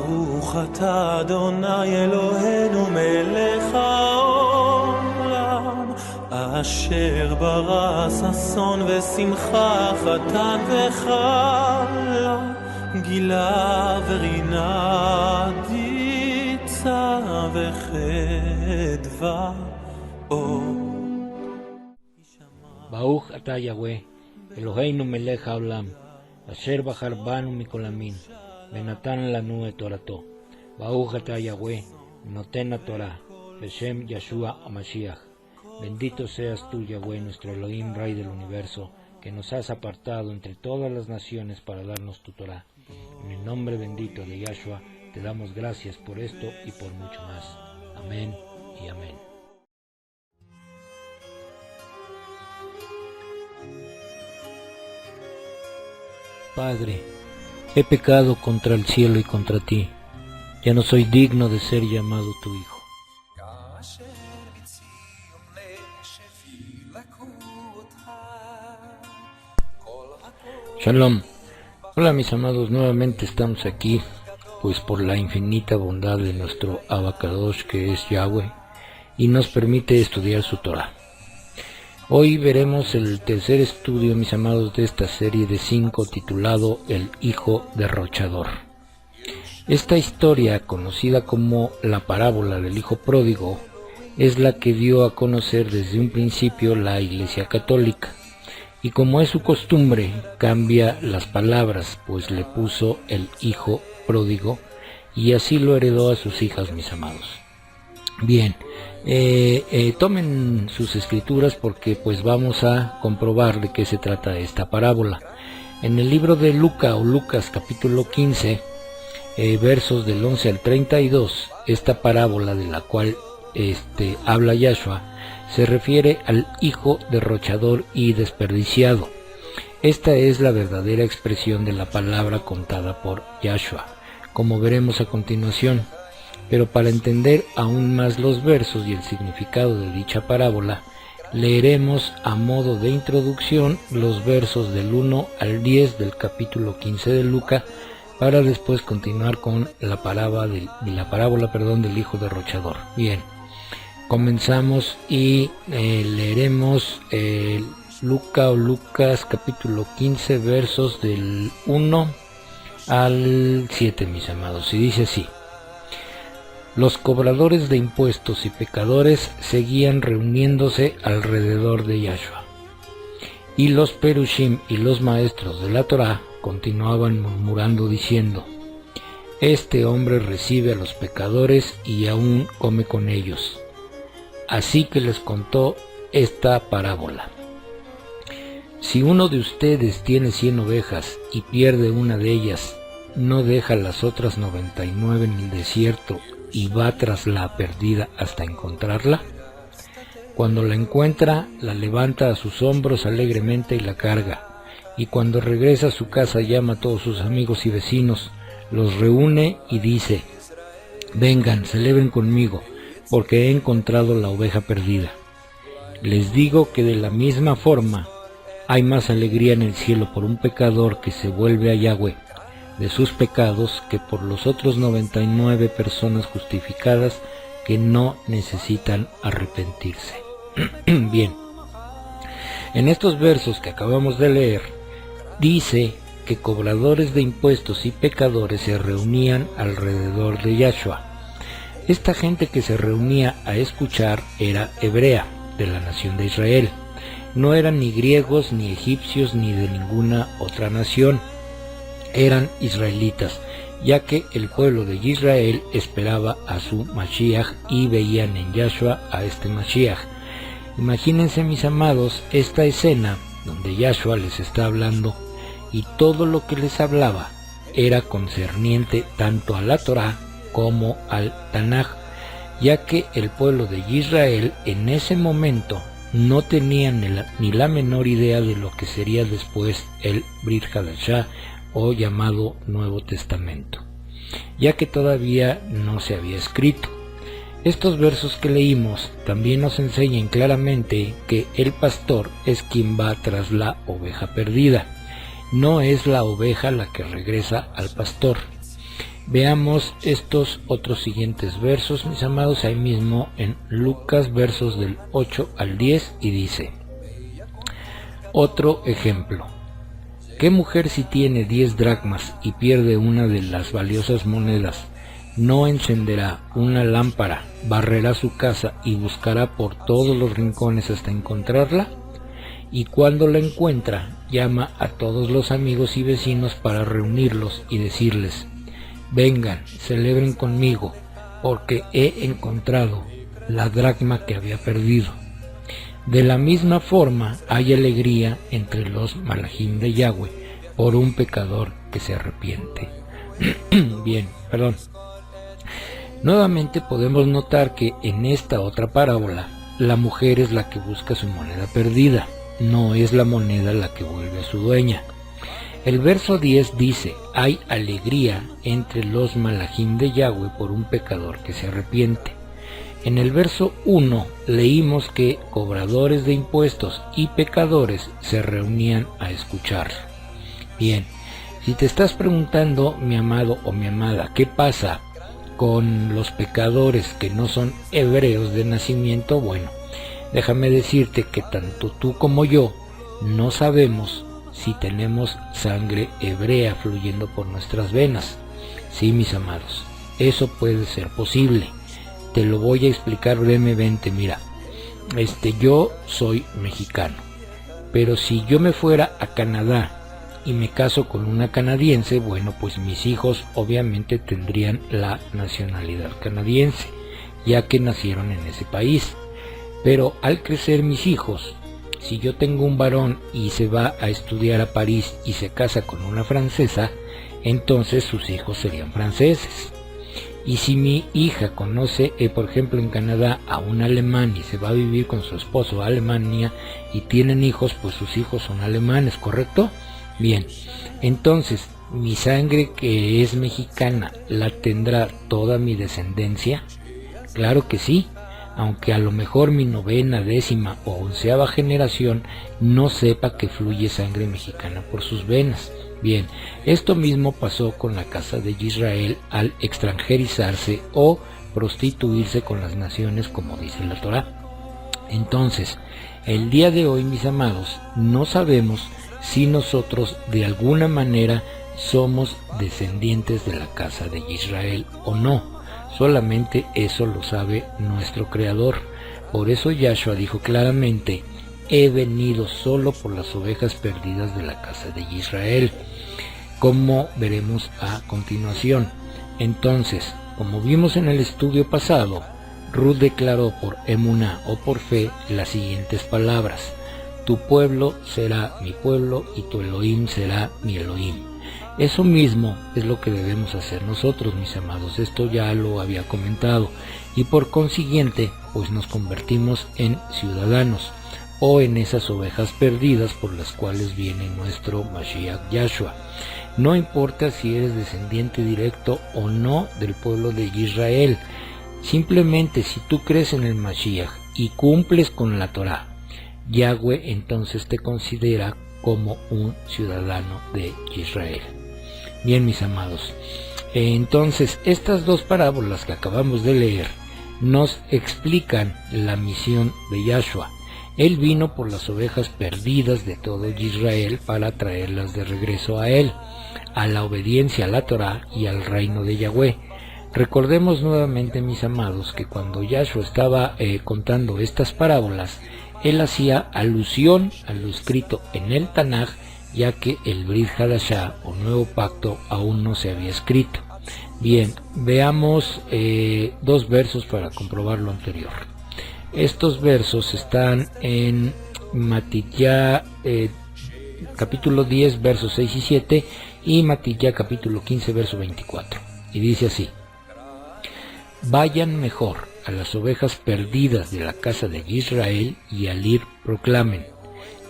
ברוך אתה אדוני אלוהינו מלך העולם אשר ברא ששון ושמחה חתן וכלה גילה ורינה דיצה וחדווה אור. ברוך אתה יהוה אלוהינו מלך העולם אשר בחר בנו מכל המין ונתן לנו את תורתו. ברוך אתה Yahweh, נותן התורה, בשם Yeshua Hamashiach. Bendito seas tú, Yahweh, nuestro Elohim, Rey del universo, que nos has apartado entre todas las naciones para darnos tu Torah. En el nombre bendito de Yahshua, te damos gracias por esto y por mucho más. Amén y amén. Padre, he pecado contra el cielo y contra ti. Ya no soy digno de ser llamado tu hijo. Shalom. Hola mis amados, nuevamente estamos aquí, pues por la infinita bondad de nuestro Abacadosh que es Yahweh, y nos permite estudiar su Torah. Hoy veremos el tercer estudio, mis amados, de esta serie de 5 titulado El Hijo Derrochador. Esta historia, conocida como la parábola del Hijo Pródigo, es la que dio a conocer desde un principio la Iglesia Católica, y como es su costumbre, cambia las palabras, pues le puso el Hijo Pródigo, y así lo heredó a sus hijas, mis amados. Bien, tomen sus escrituras porque pues vamos a comprobar de qué se trata esta parábola. En el libro de Lucas capítulo 15, versos del 11 al 32, esta parábola de la cual habla Yahshua se refiere al hijo derrochador y desperdiciado. Esta es la verdadera expresión de la palabra contada por Yahshua, como veremos a continuación. Pero para entender aún más los versos y el significado de dicha parábola, leeremos a modo de introducción los versos del 1 al 10 del capítulo 15 de Lucas, para después continuar con la parábola del hijo derrochador. Bien, comenzamos y leeremos Lucas capítulo 15 versos del 1 al 7, mis amados, y dice así: Los cobradores de impuestos y pecadores seguían reuniéndose alrededor de Yahshua, y los perushim y los maestros de la Torá continuaban murmurando diciendo: Este hombre recibe a los pecadores y aún come con ellos. Así que les contó esta parábola: Si uno de ustedes tiene 100 ovejas y pierde una de ellas, ¿no deja las otras 99 en el desierto y va tras la perdida hasta encontrarla? Cuando la encuentra, la levanta a sus hombros alegremente y la carga, y cuando regresa a su casa llama a todos sus amigos y vecinos, los reúne y dice: Vengan, celebren conmigo, porque he encontrado la oveja perdida. Les digo que de la misma forma hay más alegría en el cielo por un pecador que se vuelve a Yahweh de sus pecados que por los otros 99 personas justificadas que no necesitan arrepentirse. Bien, en estos versos que acabamos de leer, dice que cobradores de impuestos y pecadores se reunían alrededor de Yahshua. Esta gente que se reunía a escuchar era hebrea, de la nación de Israel. No eran ni griegos, ni egipcios, ni de ninguna otra nación. Eran israelitas, ya que el pueblo de Israel esperaba a su Mashiach y veían en Yahshua a este Mashiach. Imagínense, mis amados, esta escena donde Yahshua les está hablando y todo lo que les hablaba era concerniente tanto a la Torá como al Tanaj, ya que el pueblo de Israel en ese momento no tenían ni la menor idea de lo que sería después el Brit Hadashah, o llamado Nuevo Testamento, ya que todavía no se había escrito. Estos versos que leímos también nos enseñan claramente que el pastor es quien va tras la oveja perdida, no es la oveja la que regresa al pastor. Veamos estos otros siguientes versos, mis amados, ahí mismo en Lucas, versos del 8 al 10, y dice: otro ejemplo. ¿Qué mujer, si tiene 10 dracmas y pierde una de las valiosas monedas, no encenderá una lámpara, barrerá su casa y buscará por todos los rincones hasta encontrarla? Y cuando la encuentra, llama a todos los amigos y vecinos para reunirlos y decirles: vengan, celebren conmigo, porque he encontrado la dracma que había perdido. De la misma forma hay alegría entre los malajim de Yahweh por un pecador que se arrepiente. Bien, perdón. Nuevamente podemos notar que en esta otra parábola, la mujer es la que busca su moneda perdida, no es la moneda la que vuelve a su dueña. El verso 10 dice: hay alegría entre los malajim de Yahweh por un pecador que se arrepiente. En el verso 1 leímos que cobradores de impuestos y pecadores se reunían a escuchar. Bien, si te estás preguntando, mi amado o mi amada, ¿qué pasa con los pecadores que no son hebreos de nacimiento? Bueno, déjame decirte que tanto tú como yo no sabemos si tenemos sangre hebrea fluyendo por nuestras venas. Sí, mis amados, eso puede ser posible. Te lo voy a explicar brevemente. Mira, yo soy mexicano, pero si yo me fuera a Canadá y me caso con una canadiense, bueno, pues mis hijos obviamente tendrían la nacionalidad canadiense, ya que nacieron en ese país. Pero al crecer mis hijos, si yo tengo un varón y se va a estudiar a París y se casa con una francesa, entonces sus hijos serían franceses. Y si mi hija conoce, por ejemplo, en Canadá a un alemán y se va a vivir con su esposo a Alemania y tienen hijos, pues sus hijos son alemanes, ¿correcto? Bien, entonces, ¿mi sangre que es mexicana la tendrá toda mi descendencia? Claro que sí, aunque a lo mejor mi novena, décima o 11ª generación no sepa que fluye sangre mexicana por sus venas. Bien, esto mismo pasó con la casa de Israel al extranjerizarse o prostituirse con las naciones, como dice la Torá. Entonces, el día de hoy, mis amados, no sabemos si nosotros de alguna manera somos descendientes de la casa de Israel o no. Solamente eso lo sabe nuestro Creador. Por eso Yahshua dijo claramente: he venido solo por las ovejas perdidas de la casa de Israel, como veremos a continuación. Entonces, como vimos en el estudio pasado, Ruth declaró por emuná o por fe las siguientes palabras: tu pueblo será mi pueblo y tu Elohim será mi Elohim. Eso mismo es lo que debemos hacer nosotros, mis amados. Esto ya lo había comentado, y por consiguiente pues nos convertimos en ciudadanos, o en esas ovejas perdidas por las cuales viene nuestro Mashiach Yahshua. No importa si eres descendiente directo o no del pueblo de Israel, simplemente si tú crees en el Mashiach y cumples con la Torá, Yahweh entonces te considera como un ciudadano de Israel. Bien, mis amados, entonces estas dos parábolas que acabamos de leer nos explican la misión de Yahshua. Él vino por las ovejas perdidas de todo Israel para traerlas de regreso a él, a la obediencia a la Torá y al reino de Yahweh. Recordemos nuevamente, mis amados, que cuando Yahshua estaba contando estas parábolas, él hacía alusión a lo escrito en el Tanaj, ya que el Brit Hadashah o Nuevo Pacto aún no se había escrito. Bien, veamos 2 versos para comprobar lo anterior. Estos versos están en Matillá capítulo 10 versos 6 y 7 y Matillá capítulo 15 verso 24. Y dice así: vayan mejor a las ovejas perdidas de la casa de Israel y al ir proclamen: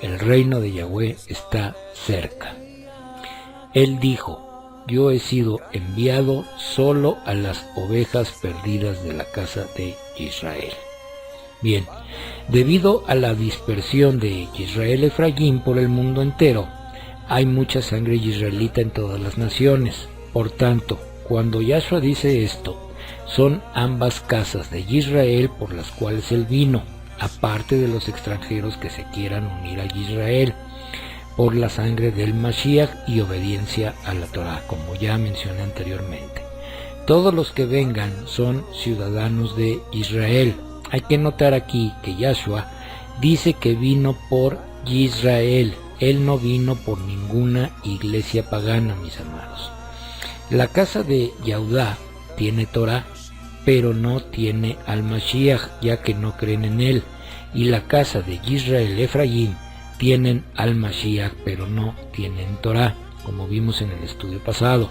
el reino de Yahweh está cerca. Él dijo: yo he sido enviado solo a las ovejas perdidas de la casa de Israel. Bien, debido a la dispersión de Israel Efraín por el mundo entero, hay mucha sangre israelita en todas las naciones. Por tanto, cuando Yahshua dice esto, son ambas casas de Israel por las cuales él vino, aparte de los extranjeros que se quieran unir a Israel, por la sangre del Mashiach y obediencia a la Torah, como ya mencioné anteriormente. Todos los que vengan son ciudadanos de Israel. Hay que notar aquí que Yahshua dice que vino por Israel. Él no vino por ninguna iglesia pagana, mis amados. La casa de Yahudá tiene Torah, pero no tiene al Mashiach, ya que no creen en él. Y la casa de Israel, Efraín, tienen al Mashiach, pero no tienen Torah, como vimos en el estudio pasado.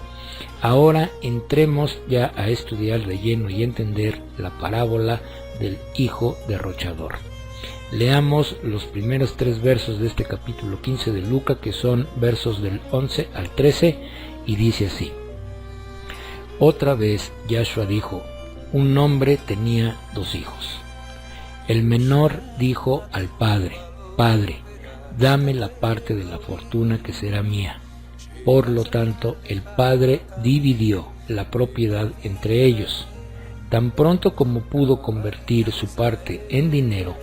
Ahora entremos ya a estudiar de lleno y entender la parábola del hijo derrochador. Leamos los primeros 3 versos de este capítulo 15 de Lucas, que son versos del 11 al 13, y dice así: Otra vez Yahshua dijo: un hombre tenía 2 hijos. El menor dijo al padre: Padre, dame la parte de la fortuna que será mía. Por lo tanto, el padre dividió la propiedad entre ellos. Tan pronto como pudo convertir su parte en dinero,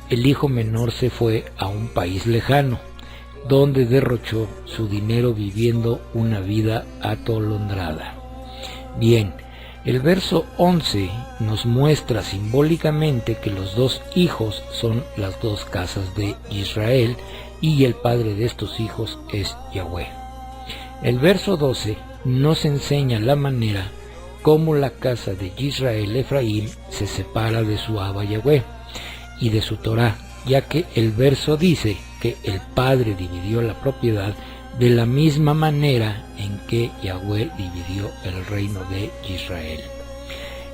el hijo menor se fue a un país lejano, donde derrochó su dinero viviendo una vida atolondrada. Bien, el verso 11 nos muestra simbólicamente que los 2 hijos son las 2 casas de Israel y el padre de estos hijos es Yahweh. El verso 12 nos enseña la manera como la casa de Israel, Efraín, se separa de su Abba Yahweh y de su Torah, ya que el verso dice que el padre dividió la propiedad de la misma manera en que Yahweh dividió el reino de Israel.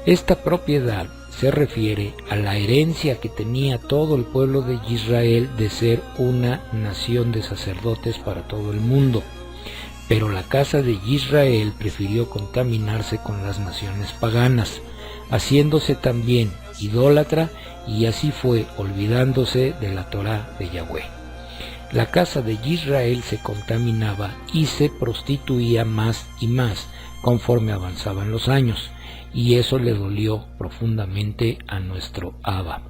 Esta propiedad se refiere a la herencia que tenía todo el pueblo de Israel de ser una nación de sacerdotes para todo el mundo. Pero la casa de Israel prefirió contaminarse con las naciones paganas, haciéndose también idólatra, y así fue olvidándose de la Torá de Yahweh. La casa de Israel se contaminaba y se prostituía más y más conforme avanzaban los años, y eso le dolió profundamente a nuestro Abba.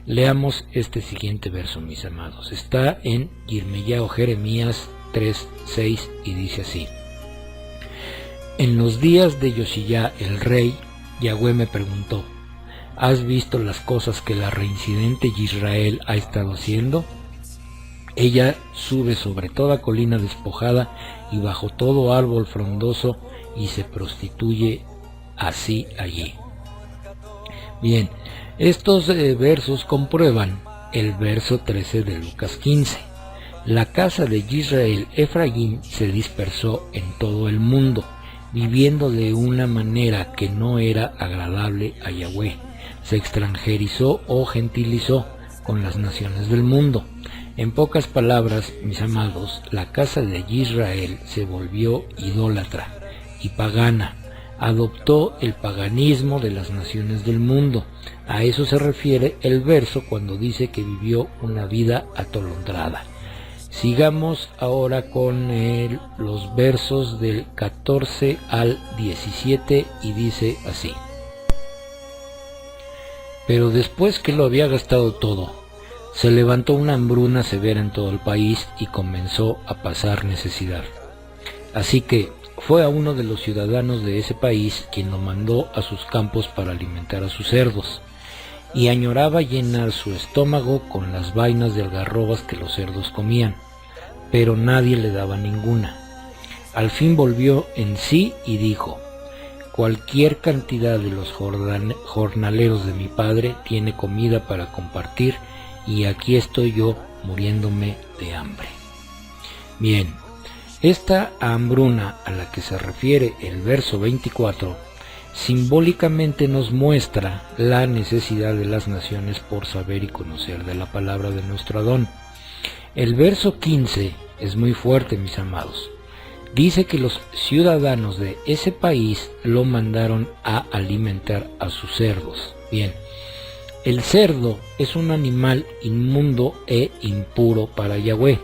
Leamos este siguiente verso, mis amados. Está en Yirmiyahu Jeremías 3:6 y dice así: En los días de Josías el rey, Yahweh me preguntó: ¿has visto las cosas que la reincidente Israel ha estado haciendo? Ella sube sobre toda colina despojada y bajo todo árbol frondoso y se prostituye así allí. Bien, estos versos comprueban el verso 13 de Lucas 15. La casa de Israel, Efraín, se dispersó en todo el mundo, viviendo de una manera que no era agradable a Yahweh. Se extranjerizó o gentilizó con las naciones del mundo. En pocas palabras, mis amados, la casa de Israel se volvió idólatra y pagana. Adoptó el paganismo de las naciones del mundo. A eso se refiere el verso cuando dice que vivió una vida atolondrada. Sigamos ahora con los versos del 14 al 17 y dice así: Pero después que lo había gastado todo, se levantó una hambruna severa en todo el país y comenzó a pasar necesidad. Así que fue a uno de los ciudadanos de ese país quien lo mandó a sus campos para alimentar a sus cerdos, y añoraba llenar su estómago con las vainas de algarrobas que los cerdos comían, pero nadie le daba ninguna. Al fin volvió en sí y dijo: cualquier cantidad de los jornaleros de mi padre tiene comida para compartir, y aquí estoy yo muriéndome de hambre. Bien, esta hambruna a la que se refiere el verso 24 simbólicamente nos muestra la necesidad de las naciones por saber y conocer de la palabra de nuestro Adón. El verso 15 es muy fuerte, mis amados. Dice que los ciudadanos de ese país lo mandaron a alimentar a sus cerdos. Bien, el cerdo es un animal inmundo e impuro para Yahweh.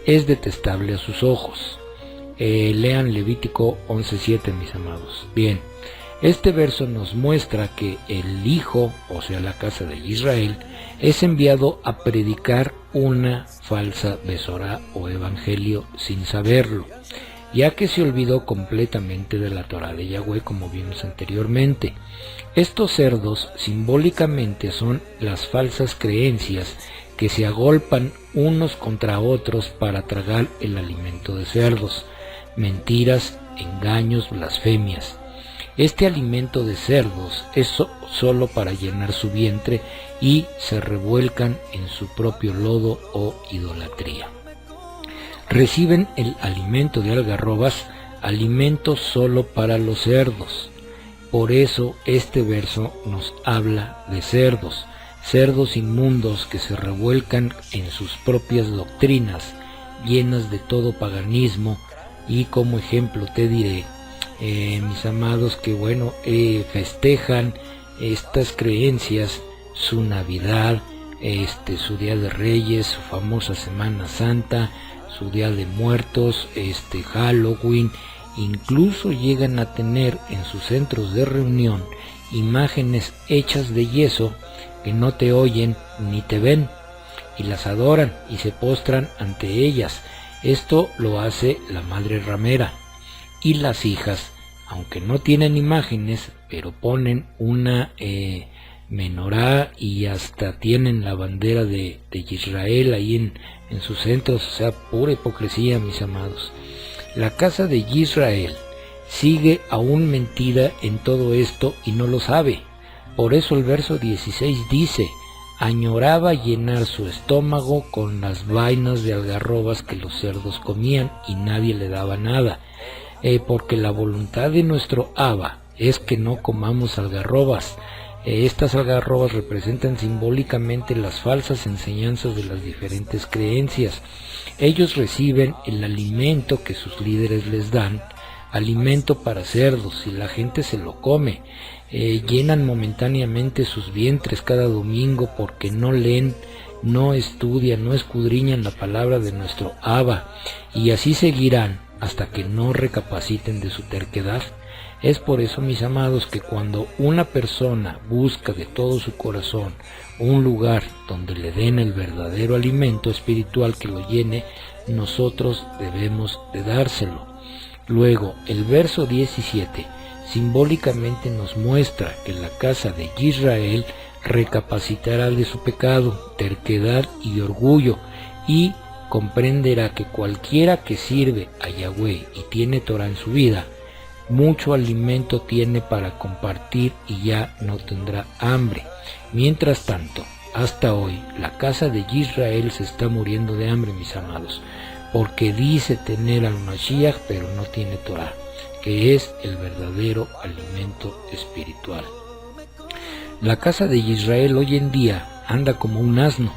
Es detestable a sus ojos. Lean Levítico 11:7, mis amados. Bien, este verso nos muestra que el Hijo, o sea la casa de Israel, es enviado a predicar una falsa Besorá o evangelio sin saberlo, ya que se olvidó completamente de la Torá de Yahweh, como vimos anteriormente. Estos cerdos simbólicamente son las falsas creencias que se agolpan unos contra otros para tragar el alimento de cerdos, mentiras, engaños, blasfemias. Este alimento de cerdos es solo para llenar su vientre y se revuelcan en su propio lodo o idolatría. Reciben el alimento de algarrobas, alimento solo para los cerdos. Por eso este verso nos habla de cerdos, cerdos inmundos que se revuelcan en sus propias doctrinas, llenas de todo paganismo. Y como ejemplo te diré, mis amados, que festejan estas creencias, su Navidad, su Día de Reyes, su famosa Semana Santa, su Día de Muertos, Halloween. Incluso llegan a tener en sus centros de reunión imágenes hechas de yeso que no te oyen ni te ven, y las adoran y se postran ante ellas. Esto lo hace la madre ramera, y las hijas, aunque no tienen imágenes, pero ponen una menorá y hasta tienen la bandera de Israel ahí en sus centros. O sea, pura hipocresía, mis amados. La casa de Israel sigue aún mentida en todo esto y no lo sabe. Por eso el verso 16 dice: añoraba llenar su estómago con las vainas de algarrobas que los cerdos comían y nadie le daba nada, porque la voluntad de nuestro Abba es que no comamos algarrobas. Estas algarrobas representan simbólicamente las falsas enseñanzas de las diferentes creencias. Ellos reciben el alimento que sus líderes les dan, alimento para cerdos, y la gente se lo come. Llenan momentáneamente sus vientres cada domingo porque no leen, no estudian, no escudriñan la palabra de nuestro Abba, y así seguirán hasta que no recapaciten de su terquedad. Es por eso, mis amados, que cuando una persona busca de todo su corazón un lugar donde le den el verdadero alimento espiritual que lo llene, nosotros debemos de dárselo. Luego, el verso 17 simbólicamente nos muestra que la casa de Israel recapacitará de su pecado, terquedad y orgullo, y comprenderá que cualquiera que sirve a Yahweh y tiene Torah en su vida, mucho alimento tiene para compartir y ya no tendrá hambre. Mientras tanto, hasta hoy, la casa de Israel se está muriendo de hambre, mis amados, porque dice tener al Mashiach, pero no tiene Torah, que es el verdadero alimento espiritual. La casa de Israel hoy en día anda como un asno.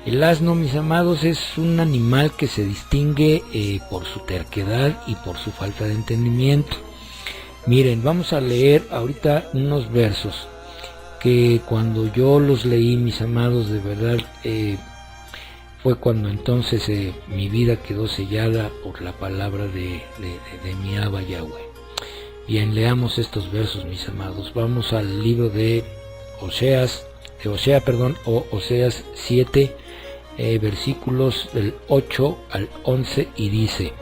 El asno, mis amados, es un animal que se distingue por su terquedad y por su falta de entendimiento. Miren, vamos a leer ahorita unos versos que cuando yo los leí, mis amados, de verdad fue cuando entonces mi vida quedó sellada por la palabra de mi Abba Yahweh. Bien, leamos estos versos, mis amados. Vamos al libro de Oseas 7, versículos del 8 al 11, y dice: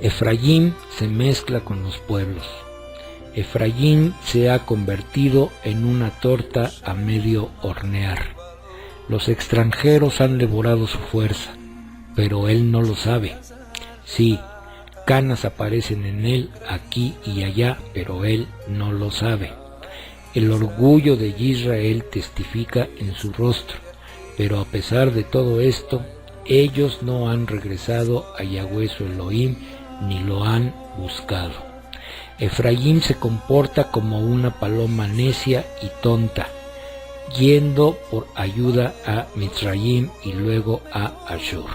Efraín se mezcla con los pueblos. Efraín se ha convertido en una torta a medio hornear. Los extranjeros han devorado su fuerza, pero él no lo sabe. Sí, canas aparecen en él aquí y allá, pero él no lo sabe. El orgullo de Israel testifica en su rostro, pero a pesar de todo esto, ellos no han regresado a Yahweh su Elohim, ni lo han buscado. Efraín se comporta como una paloma necia y tonta, yendo por ayuda a Mitzrayim y luego a Ashur.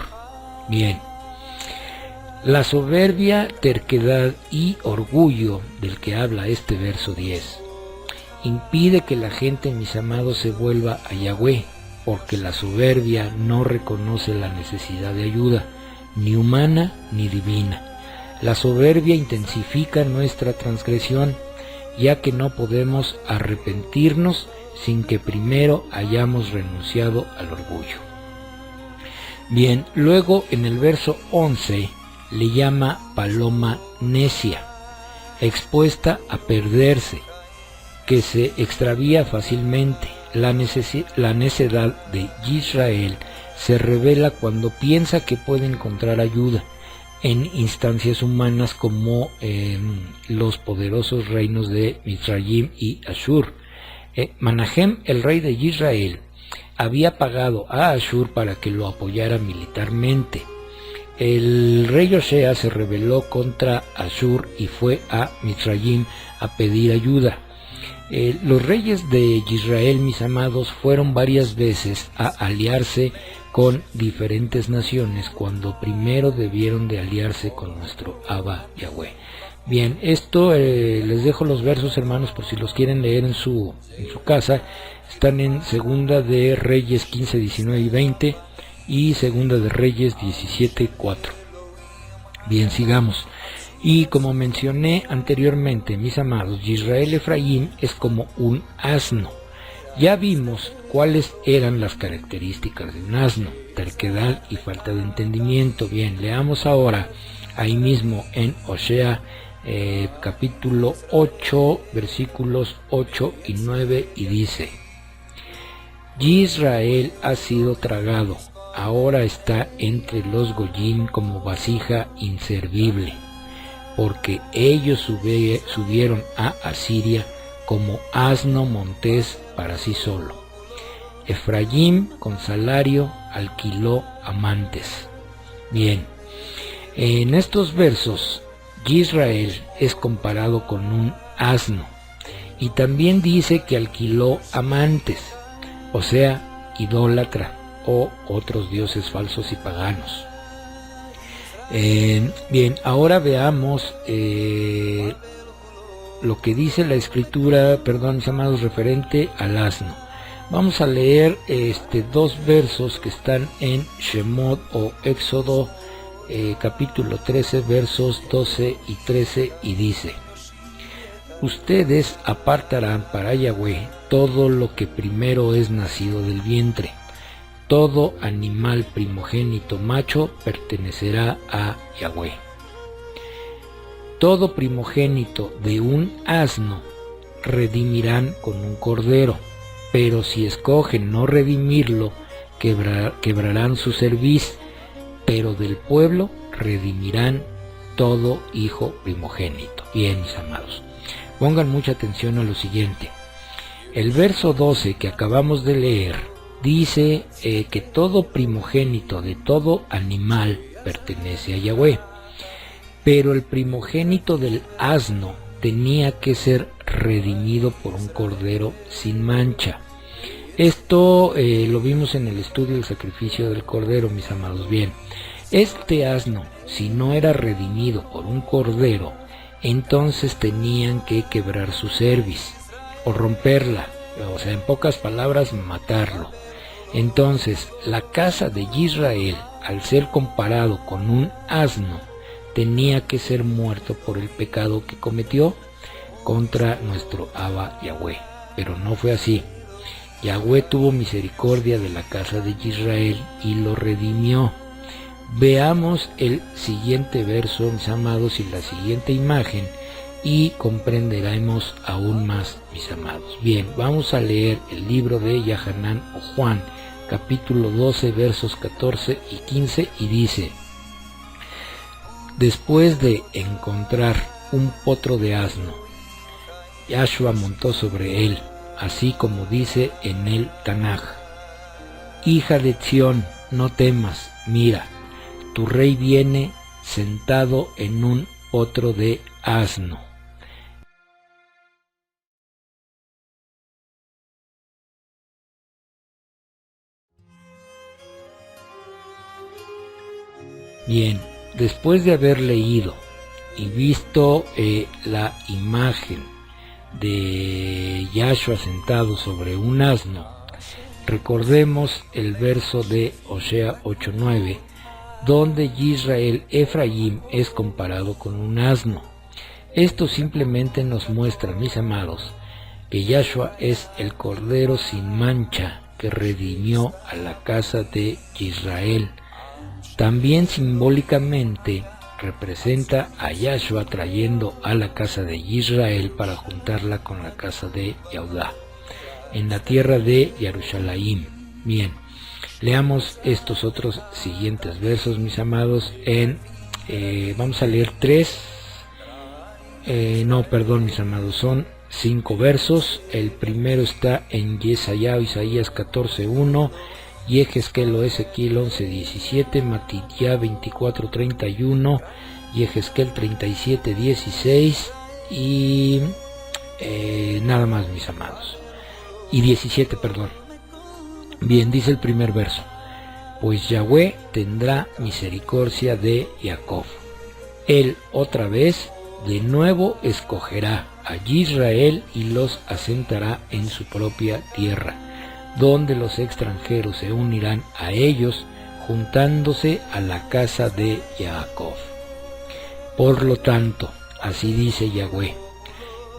Bien, la soberbia, terquedad y orgullo del que habla este verso 10 impide que la gente, mis amados, se vuelva a Yahweh, porque la soberbia no reconoce la necesidad de ayuda, ni humana ni divina. La soberbia intensifica nuestra transgresión, ya que no podemos arrepentirnos sin que primero hayamos renunciado al orgullo. Bien, luego en el verso 11 le llama paloma necia, expuesta a perderse, que se extravía fácilmente. La necedad de Israel se revela cuando piensa que puede encontrar ayuda en instancias humanas como los poderosos reinos de Mizraim y Ashur. Manahem, el rey de Israel, había pagado a Ashur para que lo apoyara militarmente. El rey Osea se rebeló contra Ashur y fue a Mizraim a pedir ayuda. Los reyes de Israel, mis amados, fueron varias veces a aliarse con diferentes naciones cuando primero debieron de aliarse con nuestro Abba Yahweh. Bien, esto les dejo los versos, hermanos, por si los quieren leer en su casa. Están en Segunda de Reyes 15, 19 y 20 y Segunda de Reyes 17, 4. Bien, sigamos. Y como mencioné anteriormente, mis amados, Israel Efraín es como un asno. Ya vimos cuáles eran las características de un asno: terquedad y falta de entendimiento. Bien, leamos ahora ahí mismo en Osea capítulo 8, versículos 8 y 9, y dice: Israel ha sido tragado, ahora está entre los goyim como vasija inservible, porque ellos subieron a Asiria como asno montés para sí solo. Efraín con salario alquiló amantes. Bien, en estos versos Israel es comparado con un asno, y también dice que alquiló amantes, o sea, idólatra o otros dioses falsos y paganos. Bien, ahora veamos lo que dice la escritura, mis amados, referente al asno. Vamos a leer dos versos que están en Shemot o Éxodo capítulo 13, versos 12 y 13, y dice: Ustedes apartarán para Yahweh todo lo que primero es nacido del vientre. Todo animal primogénito macho pertenecerá a Yahweh. Todo primogénito de un asno redimirán con un cordero, pero si escogen no redimirlo, quebrarán su cerviz, pero del pueblo redimirán todo hijo primogénito. Bien, mis amados, pongan mucha atención a lo siguiente. El verso 12 que acabamos de leer dice que todo primogénito de todo animal pertenece a Yahweh, pero el primogénito del asno tenía que ser redimido por un cordero sin mancha. Esto lo vimos en el estudio del sacrificio del cordero, mis amados. Bien, este asno, si no era redimido por un cordero, entonces tenían que quebrar su cerviz o romperla, o sea, en pocas palabras, matarlo. Entonces, la casa de Israel, al ser comparado con un asno, tenía que ser muerto por el pecado que cometió contra nuestro Abba Yahweh. Pero no fue así. Yahweh tuvo misericordia de la casa de Israel y lo redimió. Veamos el siguiente verso, mis amados, y la siguiente imagen, y comprenderemos aún más, mis amados. Bien, vamos a leer el libro de Yahanán o Juan, capítulo 12, versos 14 y 15, y dice: Después de encontrar un potro de asno, Yahshua montó sobre él, así como dice en el Tanaj: Hija de Sión, no temas, mira, tu rey viene sentado en un potro de asno. Bien, después de haber leído y visto la imagen de Yahshua sentado sobre un asno, recordemos el verso de Osea 8:9, donde Israel Efraín es comparado con un asno. Esto simplemente nos muestra, mis amados, que Yahshua es el Cordero sin mancha que redimió a la casa de Israel. También simbólicamente representa a Yahshua trayendo a la casa de Israel para juntarla con la casa de Yehudá, en la tierra de Jerusalén. Bien, leamos estos otros siguientes versos, mis amados, vamos a leer mis amados, son 5 versos. El primero está en Isaías 14:1, Yehezkel o Ezequiel 11:17, Matitya 24:31, Yehezkel 37:16 y nada más, mis amados. Y 17, perdón. Bien, dice el primer verso: pues Yahweh tendrá misericordia de Jacob. Él otra vez de nuevo escogerá a Israel y los asentará en su propia tierra, donde los extranjeros se unirán a ellos, juntándose a la casa de Jacob. Por lo tanto, así dice Yahweh: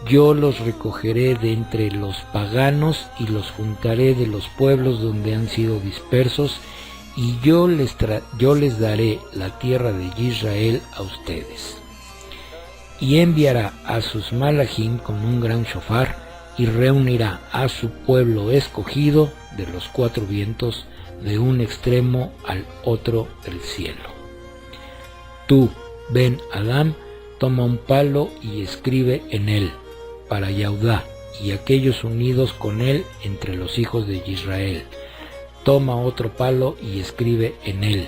yo los recogeré de entre los paganos y los juntaré de los pueblos donde han sido dispersos, y yo les daré la tierra de Israel a ustedes. Y enviará a sus malachim con un gran shofar, y reunirá a su pueblo escogido de los 4 vientos, de un extremo al otro del cielo. Tú, Ben Adam, toma un palo y escribe en él, para Yehudá y aquellos unidos con él entre los hijos de Israel. Toma otro palo y escribe en él,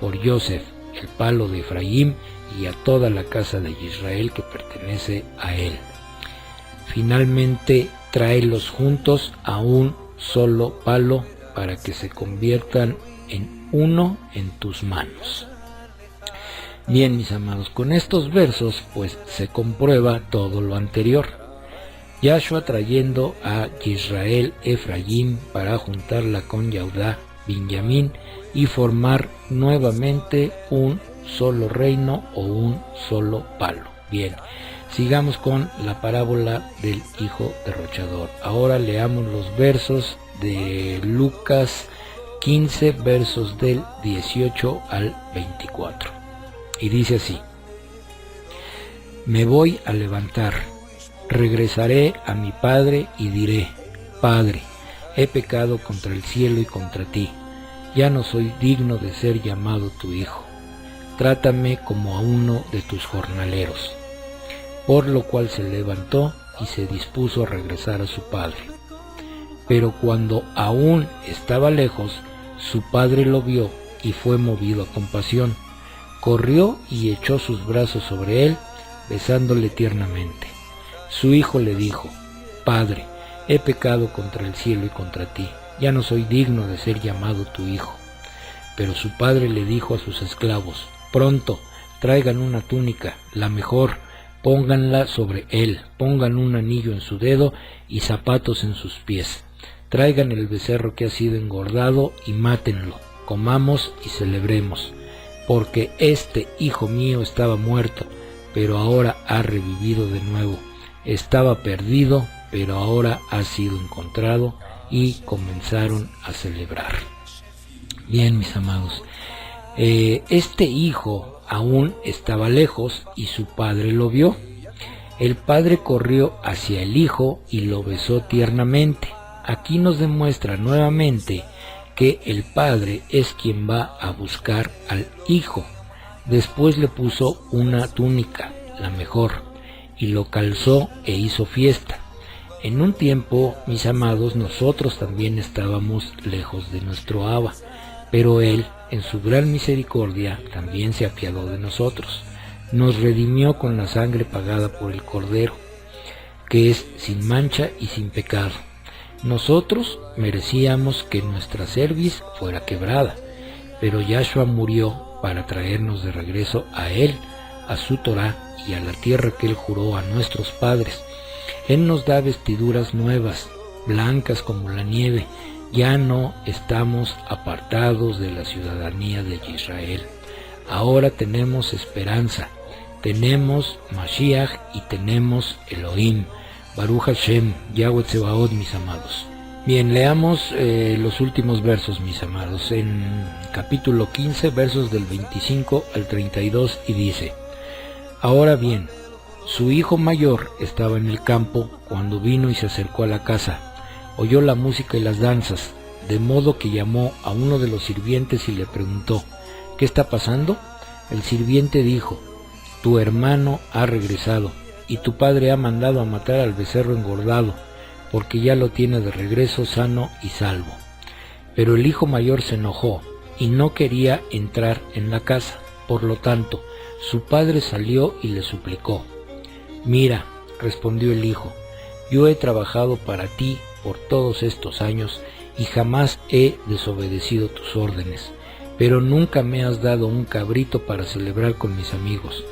por Yosef, el palo de Efraín, y a toda la casa de Israel que pertenece a él. Finalmente, tráelos juntos a un solo palo, para que se conviertan en uno en tus manos. Bien, mis amados, con estos versos pues se comprueba todo lo anterior. Yahshua trayendo a Israel Efraín para juntarla con Yehudá, Benjamín, y formar nuevamente un solo reino o un solo palo. Bien, sigamos con la parábola del hijo derrochador. Ahora leamos los versos de Lucas 15, versos del 18 al 24. Y dice así: me voy a levantar, regresaré a mi padre y diré: Padre, he pecado contra el cielo y contra ti, ya no soy digno de ser llamado tu hijo. Trátame como a uno de tus jornaleros. Por lo cual se levantó y se dispuso a regresar a su padre. Pero cuando aún estaba lejos, su padre lo vio y fue movido a compasión. Corrió y echó sus brazos sobre él, besándole tiernamente. Su hijo le dijo: Padre, he pecado contra el cielo y contra ti, ya no soy digno de ser llamado tu hijo. Pero su padre le dijo a sus esclavos: Pronto, traigan una túnica, la mejor, pónganla sobre él, pongan un anillo en su dedo y zapatos en sus pies. Traigan el becerro que ha sido engordado y mátenlo, comamos y celebremos, porque este hijo mío estaba muerto, pero ahora ha revivido de nuevo. Estaba perdido, pero ahora ha sido encontrado, y comenzaron a celebrar. Bien, mis amados, este hijo aún estaba lejos y su padre lo vio. El padre corrió hacia el hijo y lo besó tiernamente. Aquí nos demuestra nuevamente que el padre es quien va a buscar al hijo. Después le puso una túnica, la mejor, y lo calzó e hizo fiesta. En un tiempo, mis amados, nosotros también estábamos lejos de nuestro Abba, pero él, en su gran misericordia, también se apiadó de nosotros. Nos redimió con la sangre pagada por el Cordero, que es sin mancha y sin pecado. Nosotros merecíamos que nuestra cerviz fuera quebrada, pero Yahshua murió para traernos de regreso a él, a su Torá y a la tierra que él juró a nuestros padres. Él nos da vestiduras nuevas, blancas como la nieve. Ya no estamos apartados de la ciudadanía de Israel. Ahora tenemos esperanza, tenemos Mashiach y tenemos Elohim. Baruch Hashem, Yahweh Tsebaot, mis amados. Bien, leamos los últimos versos, mis amados, en capítulo 15, versos del 25 al 32, y dice: Ahora bien, su hijo mayor estaba en el campo cuando vino y se acercó a la casa. Oyó la música y las danzas, de modo que llamó a uno de los sirvientes y le preguntó: ¿qué está pasando? El sirviente dijo: tu hermano ha regresado, y tu padre ha mandado a matar al becerro engordado, porque ya lo tiene de regreso sano y salvo. Pero el hijo mayor se enojó y no quería entrar en la casa. Por lo tanto, su padre salió y le suplicó. Mira, respondió el hijo, yo he trabajado para ti por todos estos años y jamás he desobedecido tus órdenes, pero nunca me has dado un cabrito para celebrar con mis amigos.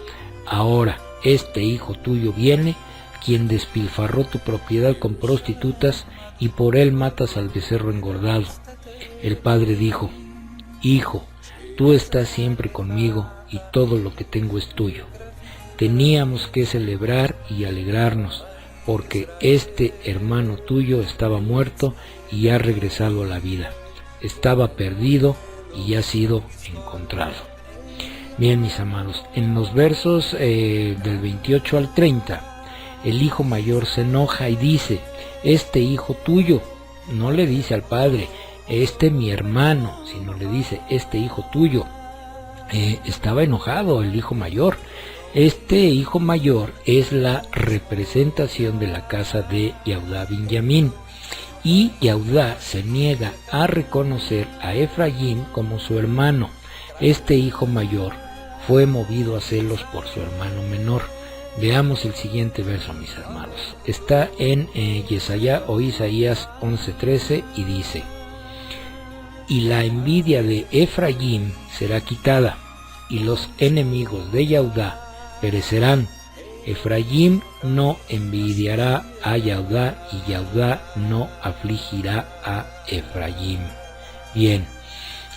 Ahora este hijo tuyo viene, quien despilfarró tu propiedad con prostitutas, y por él matas al becerro engordado. El padre dijo: Hijo, tú estás siempre conmigo y todo lo que tengo es tuyo. Teníamos que celebrar y alegrarnos, porque este hermano tuyo estaba muerto y ha regresado a la vida. Estaba perdido y ha sido encontrado. Bien, mis amados, en los versos del 28 al 30, el hijo mayor se enoja y dice: este hijo tuyo, no le dice al padre, mi hermano, sino le dice, este hijo tuyo. Estaba enojado el hijo mayor. Este hijo mayor es la representación de la casa de Yehudá Binyamin, y Yehudá se niega a reconocer a Efraín como su hermano. Este hijo mayor fue movido a celos por su hermano menor. Veamos el siguiente verso, mis hermanos. Está en Isaías 11:13 y dice: y la envidia de Efraín será quitada, y los enemigos de Yehudá perecerán. Efraín no envidiará a Yehudá, y Yehudá no afligirá a Efraín. Bien,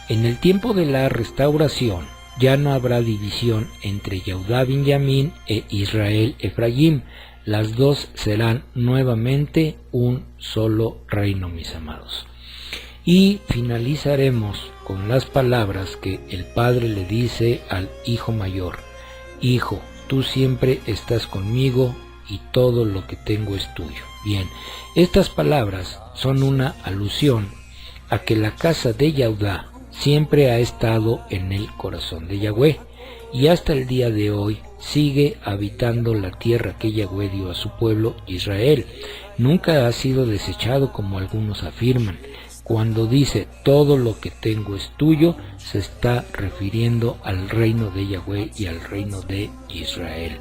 en el tiempo de la restauración ya no habrá división entre Yehudá Binyamin e Israel Efraín. Las dos serán nuevamente un solo reino, mis amados. Y finalizaremos con las palabras que el padre le dice al hijo mayor: Hijo, tú siempre estás conmigo y todo lo que tengo es tuyo. Bien, estas palabras son una alusión a que la casa de Yehudá siempre ha estado en el corazón de Yahweh, y hasta el día de hoy sigue habitando la tierra que Yahweh dio a su pueblo Israel. Nunca ha sido desechado como algunos afirman. Cuando dice todo lo que tengo es tuyo, se está refiriendo al reino de Yahweh y al reino de Israel.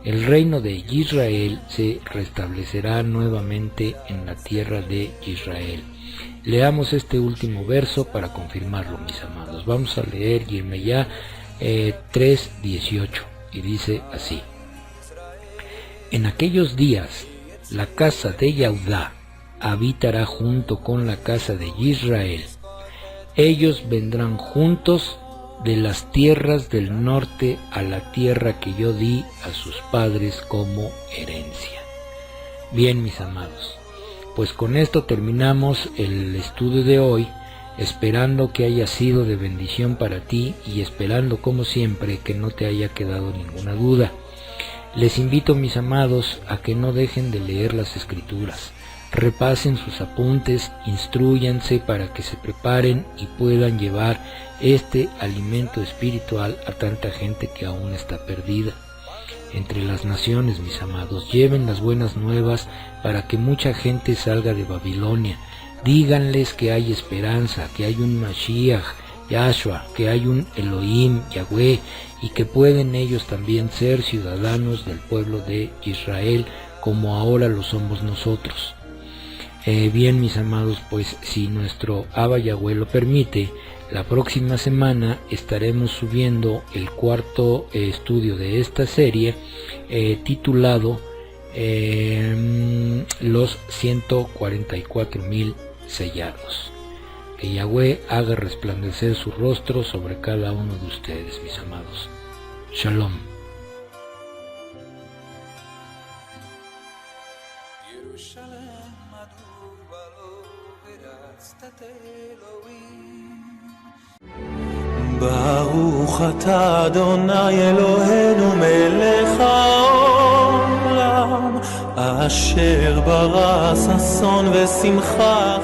El reino de Israel se restablecerá nuevamente en la tierra de Israel. Leamos este último verso para confirmarlo, mis amados. Vamos a leer Yirmeyá 3:18 y dice así: en aquellos días la casa de Yehudá habitará junto con la casa de Israel. Ellos vendrán juntos de las tierras del norte a la tierra que yo di a sus padres como herencia. Bien, mis amados, pues con esto terminamos el estudio de hoy, esperando que haya sido de bendición para ti y esperando como siempre que no te haya quedado ninguna duda. Les invito, mis amados, a que no dejen de leer las escrituras. Repasen sus apuntes, instrúyanse para que se preparen y puedan llevar este alimento espiritual a tanta gente que aún está perdida. Entre las naciones, mis amados, lleven las buenas nuevas para que mucha gente salga de Babilonia. Díganles que hay esperanza, que hay un Mashiach, Yahshua, que hay un Elohim, Yahweh, y que pueden ellos también ser ciudadanos del pueblo de Israel, como ahora lo somos nosotros. Bien, mis amados, pues si nuestro Abba Yahweh lo permite, la próxima semana estaremos subiendo el cuarto estudio de esta serie, titulado los 144,000 sellados. que Yahweh haga resplandecer su rostro sobre cada uno de ustedes, mis amados. Shalom. ברוך אתה אדוני אלוהינו מלך העולם, אשר ברא ששון ושמחה